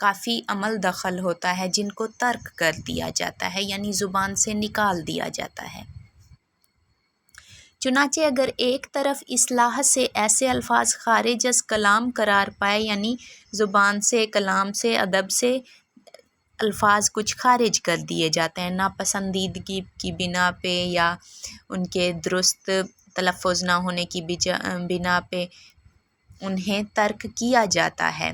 کافی عمل دخل ہوتا ہے جن کو ترک کر دیا جاتا ہے، یعنی زبان سے نکال دیا جاتا ہے۔ چنانچہ اگر ایک طرف اصطلاح سے ایسے الفاظ خارج از کلام قرار پائے، یعنی زبان سے، کلام سے، ادب سے الفاظ کچھ خارج کر دیے جاتے ہیں ناپسندیدگی کی بنا پہ یا ان کے درست تلفظ نہ ہونے کی بنا پہ انہیں ترک کیا جاتا ہے،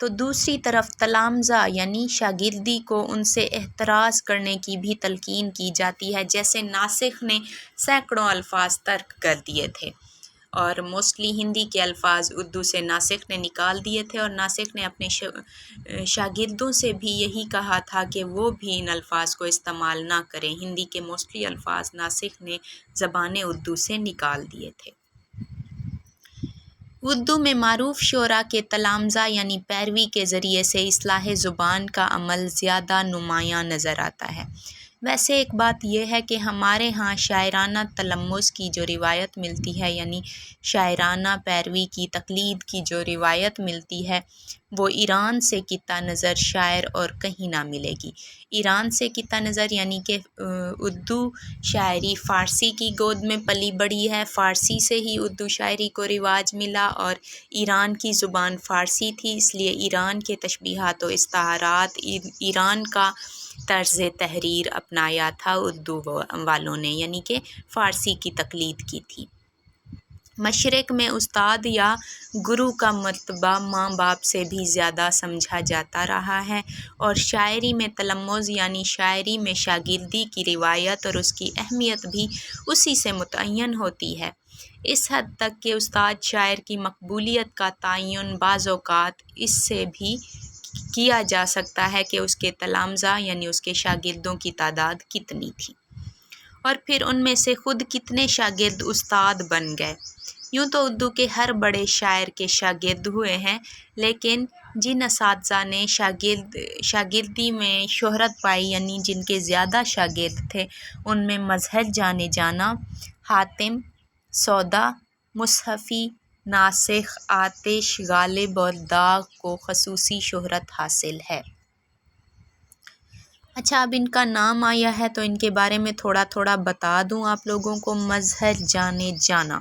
تو دوسری طرف تلامذہ یعنی شاگردی کو ان سے احتراز کرنے کی بھی تلقین کی جاتی ہے، جیسے ناسخ نے سینکڑوں الفاظ ترک کر دیے تھے، اور موسٹلی ہندی کے الفاظ اردو سے ناسخ نے نکال دیے تھے، اور ناسخ نے اپنے شاگردوں سے بھی یہی کہا تھا کہ وہ بھی ان الفاظ کو استعمال نہ کریں۔ ہندی کے موسٹلی الفاظ ناسخ نے زبان اردو سے نکال دیے تھے۔ اردو میں معروف شعراء کے تلامذہ یعنی پیروی کے ذریعے سے اصلاح زبان کا عمل زیادہ نمایاں نظر آتا ہے۔ ویسے ایک بات یہ ہے کہ ہمارے ہاں شاعرانہ تلمذ کی جو روایت ملتی ہے، یعنی شاعرانہ پیروی کی تقلید کی جو روایت ملتی ہے، وہ ایران سے قطع نظر شاعر اور کہیں نہ ملے گی۔ ایران سے قطع نظر یعنی کہ اردو شاعری فارسی کی گود میں پلی بڑھی ہے، فارسی سے ہی اردو شاعری کو رواج ملا، اور ایران کی زبان فارسی تھی، اس لیے ایران کے تشبیہات و استعارات، ایران کا طرز تحریر اپنایا تھا اردو والوں نے، یعنی کہ فارسی کی تقلید کی تھی۔ مشرق میں استاد یا گرو کا مرتبہ ماں باپ سے بھی زیادہ سمجھا جاتا رہا ہے، اور شاعری میں تلمذ یعنی شاعری میں شاگردی کی روایت اور اس کی اہمیت بھی اسی سے متعین ہوتی ہے، اس حد تک کہ استاد شاعر کی مقبولیت کا تعین بعض اوقات اس سے بھی کیا جا سکتا ہے کہ اس کے تلامذہ یعنی اس کے شاگردوں کی تعداد کتنی تھی، اور پھر ان میں سے خود کتنے شاگرد استاد بن گئے۔ یوں تو اردو کے ہر بڑے شاعر کے شاگرد ہوئے ہیں، لیکن جن اساتذہ نے شاگردی میں شہرت پائی، یعنی جن کے زیادہ شاگرد تھے، ان میں مظہر جانے جانا، حاتم، سودا، مصحفی، ناسخ، آتش، غالب اور داغ کو خصوصی شہرت حاصل ہے۔ اچھا، اب ان کا نام آیا ہے تو ان کے بارے میں تھوڑا تھوڑا بتا دوں آپ لوگوں کو۔ مظہر جانے جانا،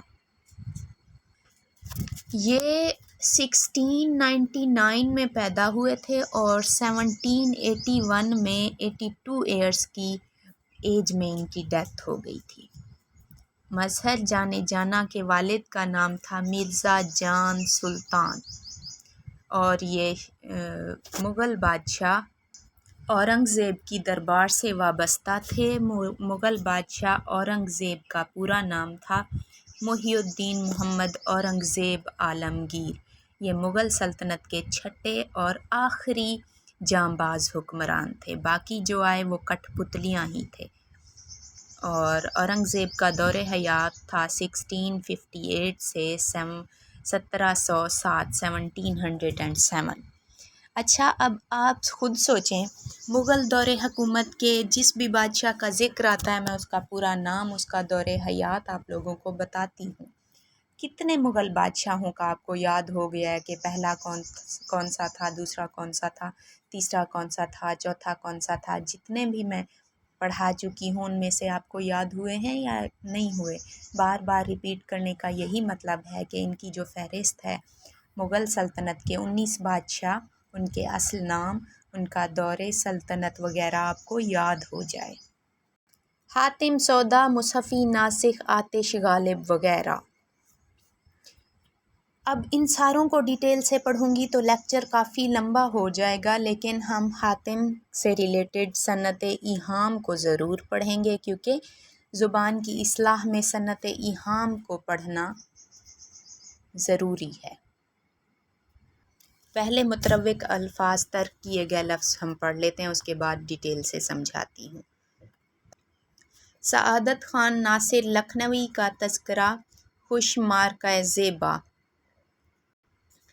یہ 1699 میں پیدا ہوئے تھے اور 1781 میں 82 ایئرس کی ایج میں ان کی ڈیتھ ہو گئی تھی۔ مظہر جانے جانا کے والد کا نام تھا مرزا جان سلطان، اور یہ مغل بادشاہ اورنگ زیب کی دربار سے وابستہ تھے۔ مغل بادشاہ اورنگ زیب کا پورا نام تھا محی الدین محمد اورنگ زیب عالمگیر۔ یہ مغل سلطنت کے چھٹے اور آخری جانباز حکمران تھے، باقی جو آئے وہ کٹھ پتلیاں ہی تھے، اور اورنگ زیب کا دور حیات تھا 1658 سے 1707۔ اچھا، اب آپ خود سوچیں، مغل دور حکومت کے جس بھی بادشاہ کا ذکر آتا ہے، میں اس کا پورا نام، اس کا دور حیات آپ لوگوں کو بتاتی ہوں۔ کتنے مغل بادشاہوں کا آپ کو یاد ہو گیا ہے کہ پہلا کون سا تھا، دوسرا کون سا تھا، تیسرا کون سا تھا، چوتھا کون سا تھا؟ جتنے بھی میں پڑھا چکی ہوں ان میں سے آپ کو یاد ہوئے ہیں یا نہیں ہوئے؟ بار بار ریپیٹ کرنے کا یہی مطلب ہے کہ ان کی جو فہرست ہے مغل سلطنت کے 19 بادشاہ، ان کے اصل نام، ان کا دور سلطنت وغیرہ آپ کو یاد ہو جائے۔ حاتم، سودا، مصحفی، ناسخ، آتش، غالب وغیرہ۔ اب ان ساروں کو ڈیٹیل سے پڑھوں گی تو لیکچر کافی لمبا ہو جائے گا، لیکن ہم حاتم سے ریلیٹڈ صنعت ایہام کو ضرور پڑھیں گے، کیونکہ زبان کی اصلاح میں صنعت ایہام کو پڑھنا ضروری ہے۔ پہلے متروک الفاظ ترک کیے گئے لفظ ہم پڑھ لیتے ہیں، اس کے بعد ڈیٹیل سے سمجھاتی ہوں۔ سعادت خان ناصر لکھنوی کا تذکرہ خوش مارکہ زیبا،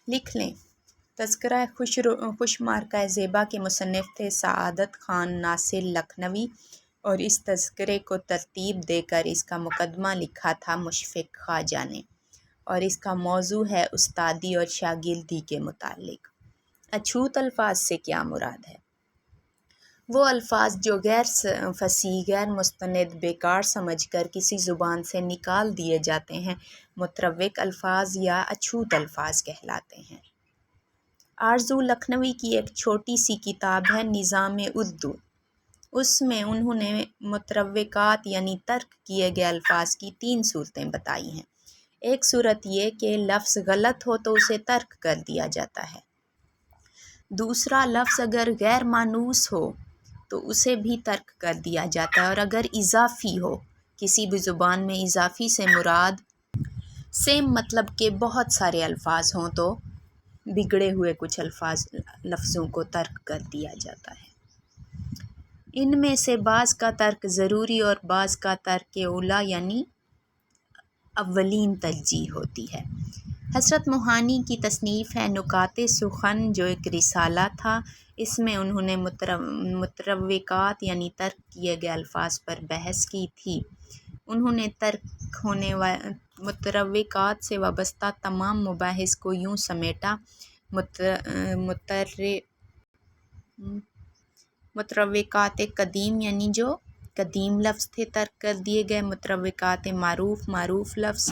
لکھ لیں۔ تذکرہ خوش مارکہ زیبا کے مصنف تھے سعادت خان ناصر لکھنوی، اور اس تذکرے کو ترتیب دے کر اس کا مقدمہ لکھا تھا مشفق خواجہ نے، اور اس کا موضوع ہے استادی اور شاگردی کے متعلق۔ اچھوت الفاظ سے کیا مراد ہے؟ وہ الفاظ جو غیر فصیح، غیر مستند، بیکار سمجھ کر کسی زبان سے نکال دیے جاتے ہیں متروک الفاظ یا اچھوت الفاظ کہلاتے ہیں۔ آرزو لکھنوی کی ایک چھوٹی سی کتاب ہے نظام اردو، اس میں انہوں نے متروکات یعنی ترک کیے گئے الفاظ کی 3 صورتیں بتائی ہیں۔ ایک صورت یہ کہ لفظ غلط ہو تو اسے ترک کر دیا جاتا ہے۔ دوسرا، لفظ اگر غیر مانوس ہو تو اسے بھی ترک کر دیا جاتا ہے، اور اگر اضافی ہو، کسی بھی زبان میں اضافی سے مراد سیم مطلب کے بہت سارے الفاظ ہوں تو بگڑے ہوئے کچھ لفظوں کو ترک کر دیا جاتا ہے۔ ان میں سے بعض کا ترک ضروری اور بعض کا ترک اولا یعنی اولین ترجیح ہوتی ہے۔ حضرت موہانی کی تصنیف ہے نکات سخن، جو ایک رسالہ تھا۔ اس میں انہوں نے متروکات یعنی ترک کیے گئے الفاظ پر بحث کی تھی۔ انہوں نے ترک ہونے متروکات سے وابستہ تمام مباحث کو یوں سمیٹا: متروکات قدیم یعنی جو قدیم لفظ تھے ترک کر دیے گئے، متروکات معروف، معروف لفظ،